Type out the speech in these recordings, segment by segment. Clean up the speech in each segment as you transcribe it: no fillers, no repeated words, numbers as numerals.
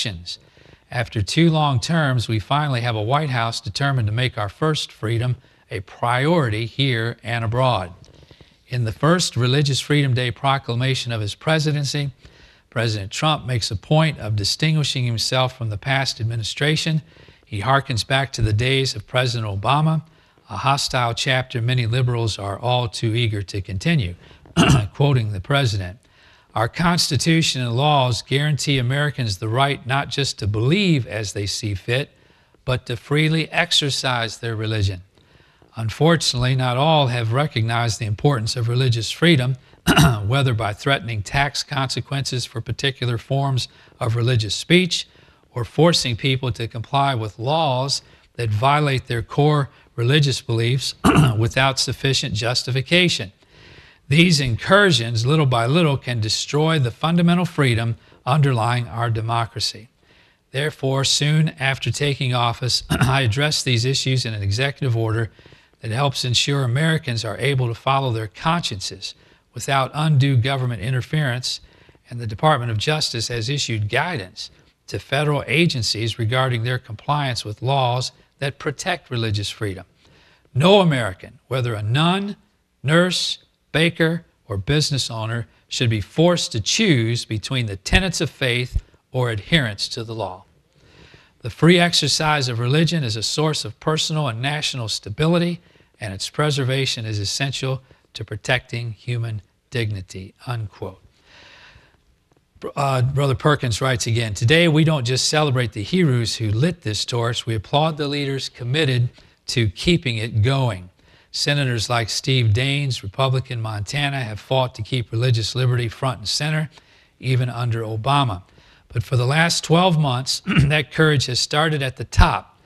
elections. After 2 long terms, we finally have a White House determined to make our first freedom a priority here and abroad. In the first Religious Freedom Day proclamation of his presidency, President Trump makes a point of distinguishing himself from the past administration. He harkens back to the days of President Obama, a hostile chapter many liberals are all too eager to continue. Quoting the president, "Our Constitution and laws guarantee Americans the right not just to believe as they see fit, but to freely exercise their religion. Unfortunately, not all have recognized the importance of religious freedom, whether by threatening tax consequences for particular forms of religious speech or forcing people to comply with laws that violate their core religious beliefs without sufficient justification. These incursions, little by little, can destroy the fundamental freedom underlying our democracy. Therefore, soon after taking office, I addressed these issues in an executive order that helps ensure Americans are able to follow their consciences without undue government interference, and the Department of Justice has issued guidance to federal agencies regarding their compliance with laws that protect religious freedom. No American, whether a nun, nurse, baker, or business owner, should be forced to choose between the tenets of faith or adherence to the law. The free exercise of religion is a source of personal and national stability, and its preservation is essential to protecting human dignity," unquote. Brother Perkins writes again, "Today we don't just celebrate the heroes who lit this torch, we applaud the leaders committed to keeping it going. Senators like Steve Daines, Republican Montana, have fought to keep religious liberty front and center, even under Obama. But for the last 12 months, that courage has started at the top.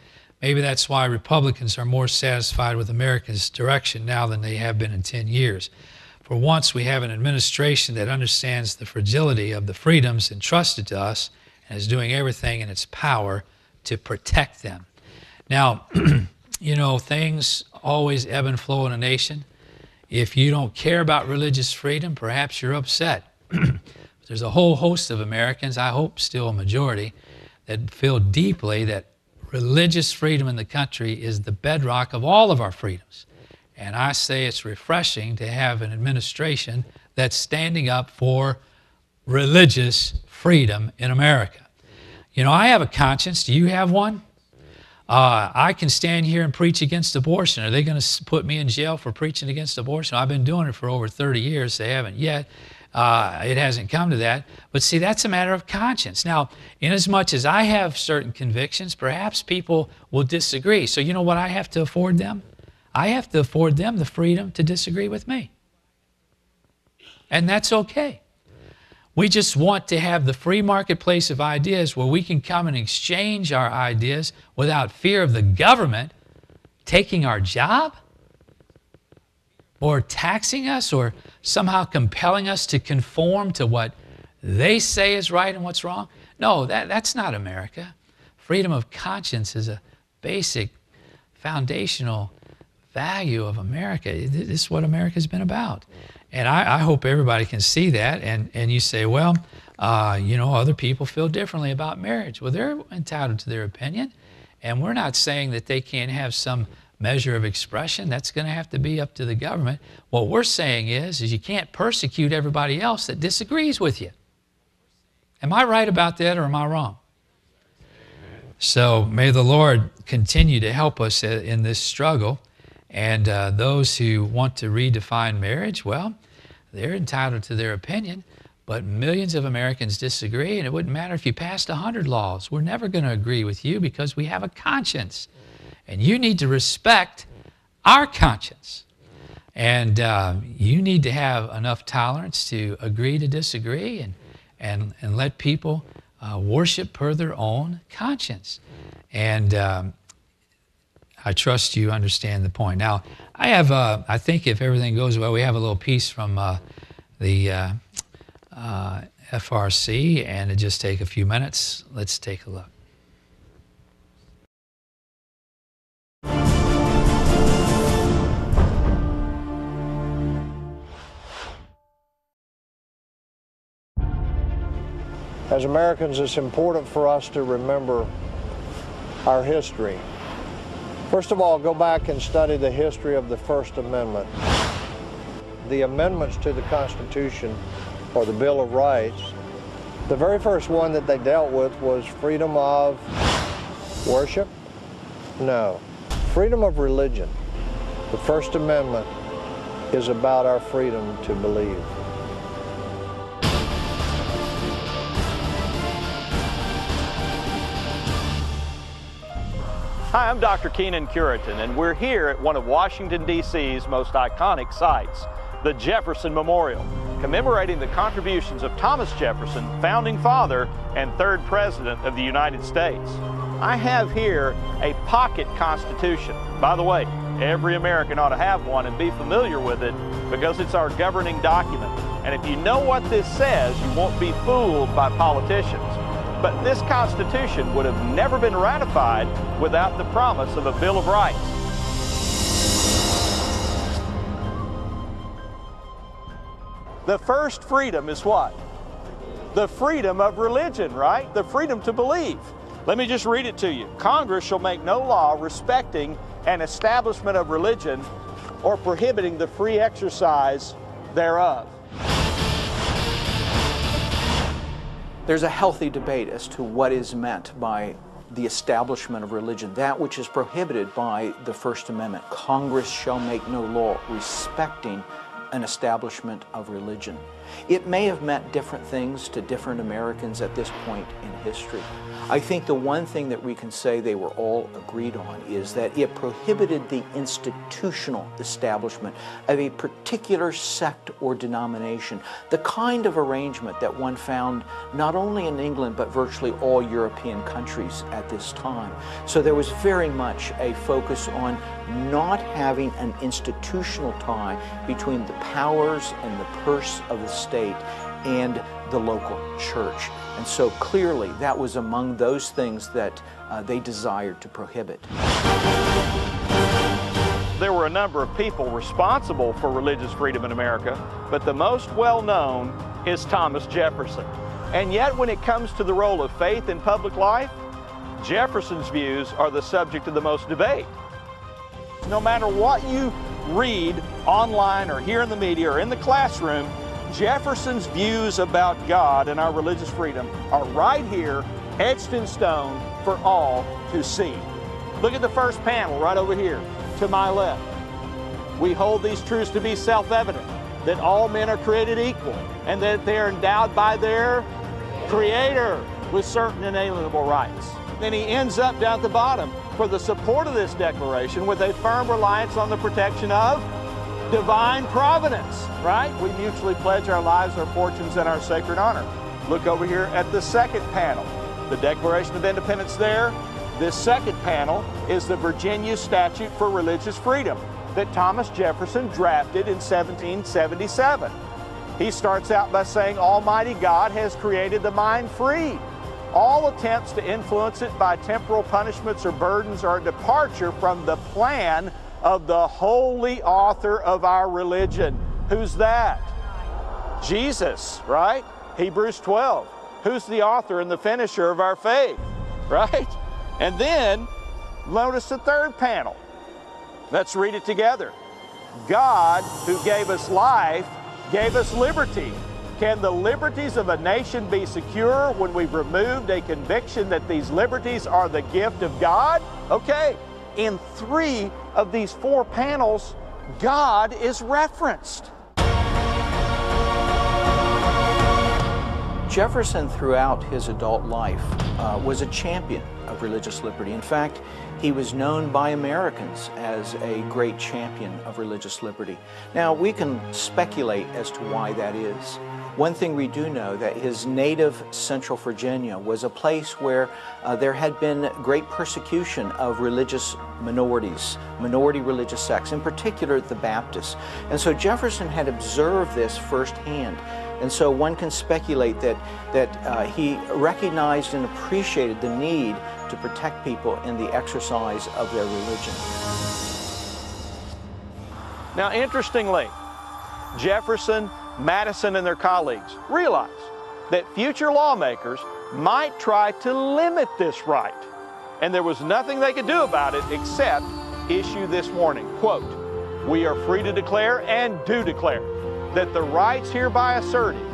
Maybe that's why Republicans are more satisfied with America's direction now than they have been in 10 years. For once, we have an administration that understands the fragility of the freedoms entrusted to us and is doing everything in its power to protect them." Now, you know, things always ebb and flow in a nation. If you don't care about religious freedom, perhaps you're upset. There's a whole host of Americans, I hope still a majority, that feel deeply that religious freedom in the country is the bedrock of all of our freedoms. And I say it's refreshing to have an administration that's standing up for religious freedom in America. You know, I have a conscience. Do you have one? I can stand here and preach against abortion. Are they going to put me in jail for preaching against abortion? I've been doing it for over 30 years. They haven't yet. It hasn't come to that. But see, that's a matter of conscience. Now, inasmuch as I have certain convictions, perhaps people will disagree. So you know what I have to afford them? I have to afford them the freedom to disagree with me. And that's okay. We just want to have the free marketplace of ideas where we can come and exchange our ideas without fear of the government taking our job or taxing us or somehow compelling us to conform to what they say is right and what's wrong. No, that's not America. Freedom of conscience is a basic, foundational value of America. This is what America's been about. And I hope everybody can see that. And you say, well, you know, other people feel differently about marriage. Well, they're entitled to their opinion. And we're not saying that they can't have some measure of expression. That's going to have to be up to the government. What we're saying is you can't persecute everybody else that disagrees with you. Am I right about that or am I wrong? So may the Lord continue to help us in this struggle. And those who want to redefine marriage, well, they're entitled to their opinion, but millions of Americans disagree, and it wouldn't matter if you passed 100 laws. We're never going to agree with you because we have a conscience. And you need to respect our conscience. And you need to have enough tolerance to agree to disagree and let people worship per their own conscience. And I trust you understand the point. Now, I have, I think if everything goes well, we have a little piece from the FRC, and it'll just take a few minutes. Let's take a look. As Americans, it's important for us to remember our history. First of all, go back and study the history of the First Amendment. The amendments to the Constitution, or the Bill of Rights, the very first one that they dealt with was freedom of worship? No, freedom of religion. The First Amendment is about our freedom to believe. Hi, I'm Dr. Keenan Curitan, and we're here at one of Washington, D.C.'s most iconic sites, the Jefferson Memorial, commemorating the contributions of Thomas Jefferson, founding father and third president of the United States. I have here a pocket Constitution. By the way, every American ought to have one and be familiar with it because it's our governing document. And if you know what this says, you won't be fooled by politicians. But this Constitution would have never been ratified without the promise of a Bill of Rights. The first freedom is what? The freedom of religion, right? The freedom to believe. Let me just read it to you. Congress shall make no law respecting an establishment of religion or prohibiting the free exercise thereof. There's a healthy debate as to what is meant by the establishment of religion, that which is prohibited by the First Amendment. Congress shall make no law respecting an establishment of religion. It may have meant different things to different Americans at this point in history. I think the one thing that we can say they were all agreed on is that it prohibited the institutional establishment of a particular sect or denomination, the kind of arrangement that one found not only in England but virtually all European countries at this time. So there was very much a focus on not having an institutional tie between the powers and the purse of the state and the local church. And so clearly that was among those things that they desired to prohibit. There were a number of people responsible for religious freedom in America, but the most well-known is Thomas Jefferson. And yet when it comes to the role of faith in public life, Jefferson's views are the subject of the most debate. No matter what you read online or hear in the media or in the classroom, Jefferson's views about God and our religious freedom are right here, etched in stone for all to see. Look at the first panel right over here to my left. We hold these truths to be self-evident, that all men are created equal and that they are endowed by their Creator with certain inalienable rights. Then he ends up down at the bottom for the support of this declaration with a firm reliance on the protection of divine providence, right? We mutually pledge our lives, our fortunes, and our sacred honor. Look over here at the second panel. The Declaration of Independence there. This second panel is the Virginia Statute for Religious Freedom that Thomas Jefferson drafted in 1777. He starts out by saying, Almighty God has created the mind free. All attempts to influence it by temporal punishments or burdens are a departure from the plan of the holy author of our religion. Who's that? Jesus, right? Hebrews 12. Who's the author and the finisher of our faith, right? And then notice the third panel. Let's read it together. God, who gave us life, gave us liberty. Can the liberties of a nation be secure when we've removed a conviction that these liberties are the gift of God? Okay, in 3 of these 4 panels, God is referenced. Jefferson, throughout his adult life, was a champion of religious liberty. In fact, he was known by Americans as a great champion of religious liberty. Now, we can speculate as to why that is. One thing we do know, that his native Central Virginia was a place where there had been great persecution of religious minorities, minority religious sects, in particular the Baptists. And so Jefferson had observed this firsthand. And so one can speculate that he recognized and appreciated the need to protect people in the exercise of their religion. Now, interestingly, Jefferson, Madison, and their colleagues realized that future lawmakers might try to limit this right. And there was nothing they could do about it except issue this warning, quote, "We are free to declare and do declare that the rights hereby asserted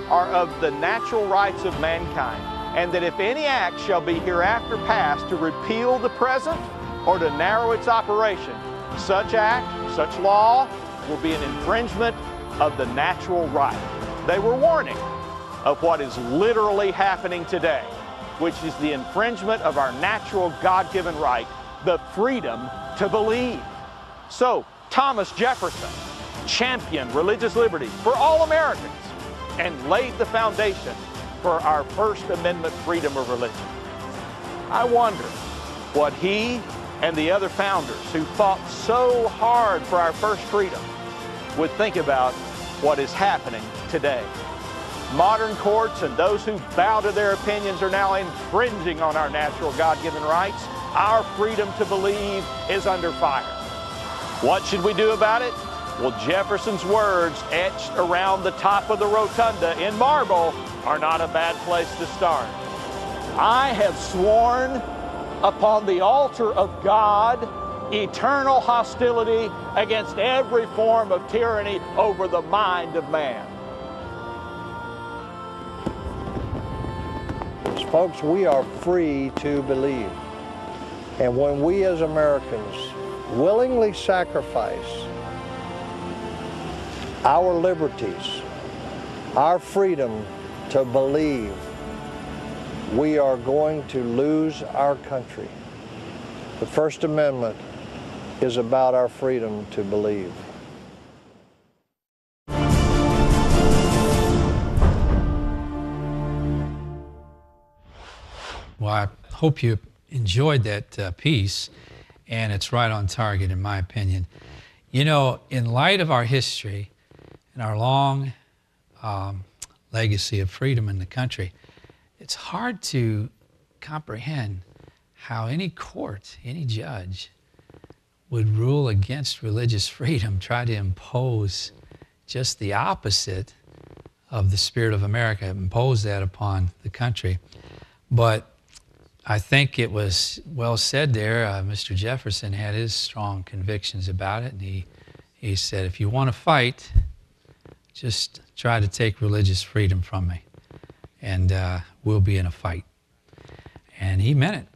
are of the natural rights of mankind, and that if any act shall be hereafter passed to repeal the present or to narrow its operation, such act, such law will be an infringement of the natural right." They were warning of what is literally happening today, which is the infringement of our natural God-given right, the freedom to believe. So Thomas Jefferson championed religious liberty for all Americans and laid the foundation for our First Amendment freedom of religion. I wonder what he and the other founders who fought so hard for our first freedom would think about what is happening today. Modern courts and those who bow to their opinions are now infringing on our natural God-given rights. Our freedom to believe is under fire. What should we do about it? Well, Jefferson's words etched around the top of the rotunda in marble are not a bad place to start. "I have sworn upon the altar of God eternal hostility against every form of tyranny over the mind of man." Folks, we are free to believe. And when we as Americans willingly sacrifice our liberties, our freedom to believe, we are going to lose our country. The First Amendment is about our freedom to believe. Well, I hope you enjoyed that piece, and it's right on target in my opinion. You know, in light of our history and our long legacy of freedom in the country, it's hard to comprehend how any court, any judge, would rule against religious freedom, try to impose just the opposite of the spirit of America, impose that upon the country. But I think it was well said there. Mr. Jefferson had his strong convictions about it, and he said, if you want to fight, just try to take religious freedom from me, and we'll be in a fight. And he meant it.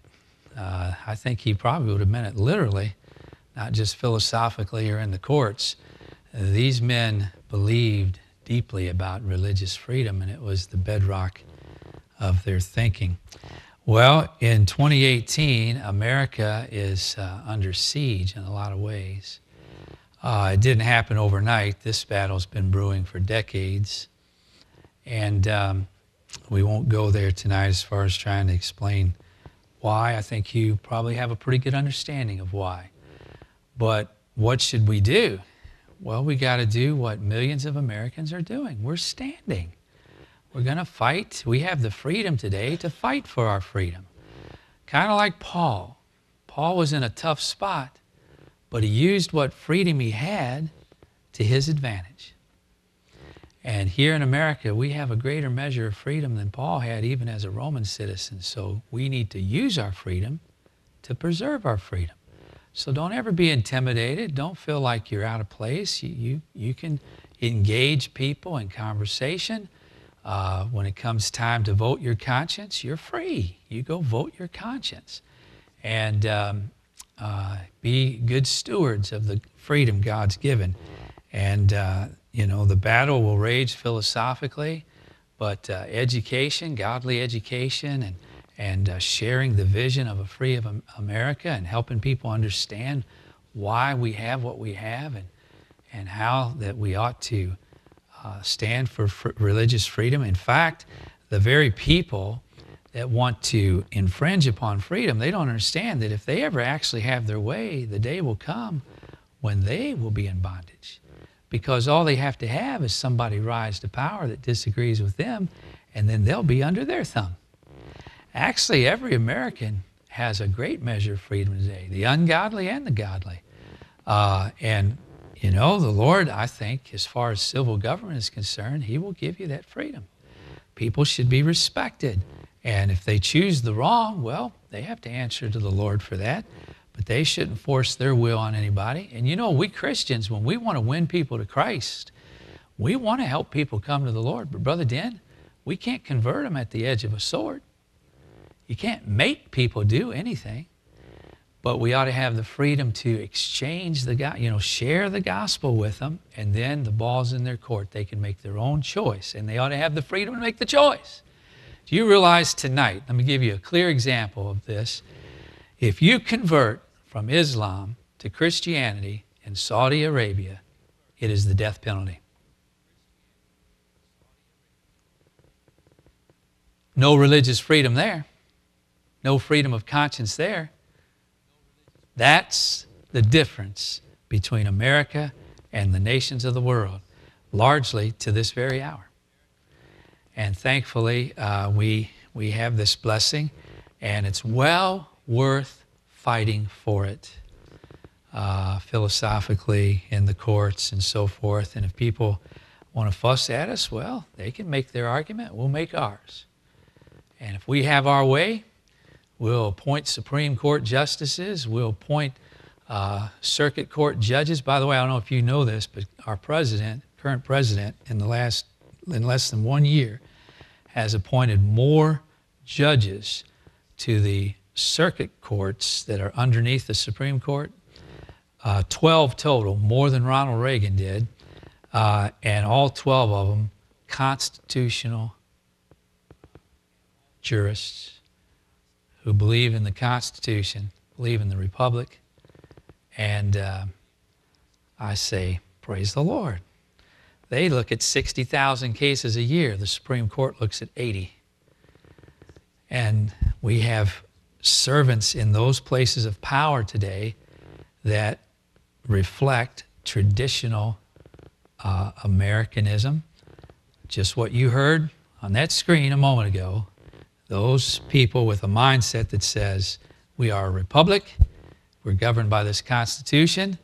I think he probably would have meant it literally, not just philosophically or in the courts. These men believed deeply about religious freedom, and it was the bedrock of their thinking. Well, in 2018, America is under siege in a lot of ways. It didn't happen overnight. This battle's been brewing for decades. And we won't go there tonight as far as trying to explain why. I think you probably have a pretty good understanding of why. But what should we do? Well, we got to do what millions of Americans are doing. We're standing. We're going to fight. We have the freedom today to fight for our freedom. Kind of like Paul. Paul was in a tough spot, but he used what freedom he had to his advantage. And here in America, we have a greater measure of freedom than Paul had, even as a Roman citizen. So we need to use our freedom to preserve our freedom. So don't ever be intimidated. Don't feel like you're out of place. You can engage people in conversation. When it comes time to vote your conscience, you're free. You go vote your conscience. And be good stewards of the freedom God's given. And, you know, the battle will rage philosophically, but education, godly education, and sharing the vision of a free America and helping people understand why we have what we have and how that we ought to stand for religious freedom. In fact, the very people that want to infringe upon freedom, they don't understand that if they ever actually have their way, the day will come when they will be in bondage. Because all they have to have is somebody rise to power that disagrees with them, and then they'll be under their thumb. Actually, every American has a great measure of freedom today, the ungodly and the godly. And you know, the Lord, I think, as far as civil government is concerned, He will give you that freedom. People should be respected, And if they choose the wrong, well, they have to answer to the Lord for that. But they shouldn't force their will on anybody. And you know, we Christians, when we want to win people to Christ, we want to help people come to the Lord. But Brother Den, we can't convert them at the edge of a sword. You can't make people do anything. But we ought to have the freedom to exchange share the gospel with them, and then the ball's in their court. They can make their own choice, and they ought to have the freedom to make the choice. Do you realize tonight, let me give you a clear example of this. If you convert from Islam to Christianity in Saudi Arabia, it is the death penalty. No religious freedom there. No freedom of conscience there. That's the difference between America and the nations of the world, largely to this very hour. And thankfully, we have this blessing, and it's well worth fighting for it, philosophically in the courts and so forth. And if people want to fuss at us, well, they can make their argument. We'll make ours. And if we have our way, we'll appoint Supreme Court justices. We'll appoint circuit court judges. By the way, I don't know if you know this, but our president, current president, in less than 1 year, has appointed more judges to the circuit courts that are underneath the Supreme Court. 12 total, more than Ronald Reagan did, and all 12 of them constitutional jurists who believe in the Constitution, believe in the Republic, and I say, praise the Lord. They look at 60,000 cases a year. The Supreme Court looks at 80. And we have servants in those places of power today that reflect traditional Americanism. Just what you heard on that screen a moment ago. Those people with a mindset that says, we are a republic, we're governed by this Constitution.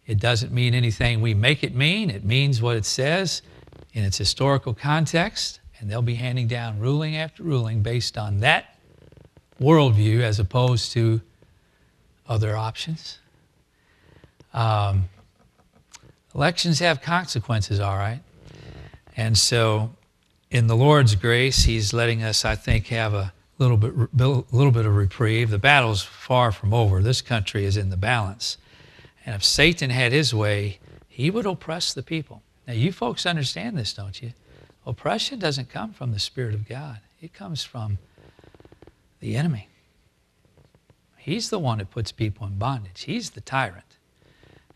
It doesn't mean anything we make it mean. It means what it says in its historical context, and they'll be handing down ruling after ruling based on that worldview as opposed to other options. Elections have consequences, all right. And so in the Lord's grace, He's letting us, I think, have a little bit of reprieve. The battle's far from over. This country is in the balance. And if Satan had his way, he would oppress the people. Now, you folks understand this, don't you? Oppression doesn't come from the Spirit of God. It comes from the enemy. He's the one that puts people in bondage. He's the tyrant.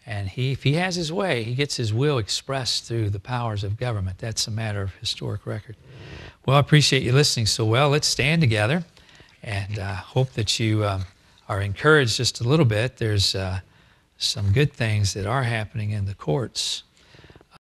And if he has his way, he gets his will expressed through the powers of government. That's a matter of historic record. Well, I appreciate you listening so well. Let's stand together, and hope that you are encouraged just a little bit. There's some good things that are happening in the courts.